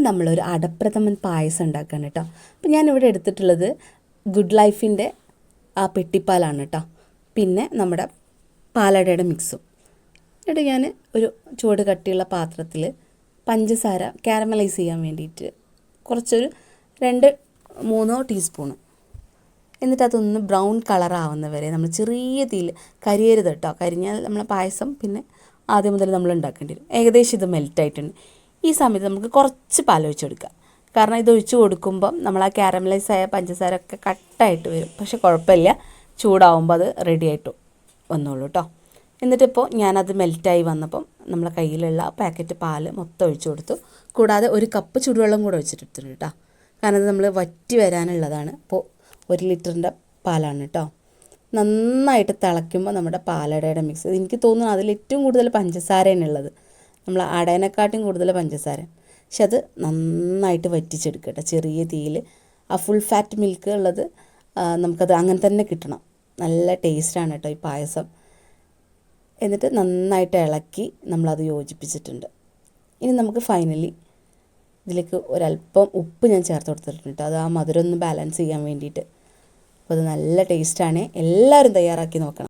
നമ്മളൊരു അടപ്രഥമൻ പായസം ഉണ്ടാക്കുകയാണ് കേട്ടോ. അപ്പോൾ ഞാനിവിടെ എടുത്തിട്ടുള്ളത് ഗുഡ് ലൈഫിൻ്റെ ആ പെട്ടിപ്പാലാണ് കേട്ടോ. പിന്നെ നമ്മുടെ പാലടയുടെ മിക്സും. എന്നിട്ട് ഞാൻ ഒരു ചൂട് കട്ടിയുള്ള പാത്രത്തിൽ പഞ്ചസാര കാരമലൈസ് ചെയ്യാൻ വേണ്ടിയിട്ട് കുറച്ചൊരു 2-3 ടീസ്പൂണ്, എന്നിട്ട് അതൊന്ന് ബ്രൗൺ കളറാവുന്ന വരെ നമ്മൾ ചെറിയ തീയിൽ, കരിയരുത് കേട്ടോ. കരിഞ്ഞാൽ നമ്മളെ പായസം പിന്നെ ആദ്യം മുതൽ നമ്മൾ ഉണ്ടാക്കേണ്ടി വരും. ഏകദേശം ഇത് മെൽറ്റായിട്ടുണ്ട്. ഈ സമയത്ത് നമുക്ക് കുറച്ച് പാലൊഴിച്ച് കൊടുക്കുക. കാരണം ഇതൊഴിച്ച് കൊടുക്കുമ്പം നമ്മൾ ആ കാരമലൈസ് ആയ പഞ്ചസാര ഒക്കെ കട്ടായിട്ട് വരും. പക്ഷെ കുഴപ്പമില്ല, ചൂടാവുമ്പോൾ അത് റെഡി ആയിട്ട് വന്നോളൂ കേട്ടോ. എന്നിട്ടിപ്പോൾ ഞാനത് മെൽറ്റായി വന്നപ്പം നമ്മളെ കയ്യിലുള്ള പാക്കറ്റ് പാൽ മൊത്തം ഒഴിച്ച് കൊടുത്തു. കൂടാതെ 1 കപ്പ് ചൂടുവെള്ളം കൂടെ ഒഴിച്ചിട്ടുണ്ട് കേട്ടോ. കാരണം അത് നമ്മൾ വറ്റി വരാനുള്ളതാണ്. അപ്പോൾ 1 ലിറ്ററിൻ്റെ പാലാണ് കേട്ടോ. നന്നായിട്ട് തിളയ്ക്കുമ്പോൾ നമ്മുടെ പാലടയുടെ മിക്സ്, എനിക്ക് തോന്നുന്നു അതിൽ ഏറ്റവും കൂടുതൽ പഞ്ചസാരയാണ് ഉള്ളത്, നമ്മൾ അടേനെക്കാട്ടും കൂടുതൽ പഞ്ചസാര. പക്ഷെ അത് നന്നായിട്ട് വറ്റിച്ചെടുക്കുക കേട്ടോ ചെറിയ തീയിൽ. ആ ഫുൾ ഫാറ്റ് മിൽക്ക് ഉള്ളത് നമുക്കത് അങ്ങനെ തന്നെ കിട്ടണം. നല്ല ടേസ്റ്റാണ് കേട്ടോ ഈ പായസം. എന്നിട്ട് നന്നായിട്ട് ഇളക്കി നമ്മളത് യോജിപ്പിച്ചിട്ടുണ്ട്. ഇനി നമുക്ക് ഫൈനലി ഇതിലേക്ക് ഒരല്പം ഉപ്പ് ഞാൻ ചേർത്ത് കൊടുത്തിട്ടുണ്ട് കേട്ടോ. അത് ആ മധുരം ഒന്ന് ബാലൻസ് ചെയ്യാൻ വേണ്ടിയിട്ട്. അപ്പോൾ അത് നല്ല ടേസ്റ്റാണ്. എല്ലാവരും തയ്യാറാക്കി നോക്കണം.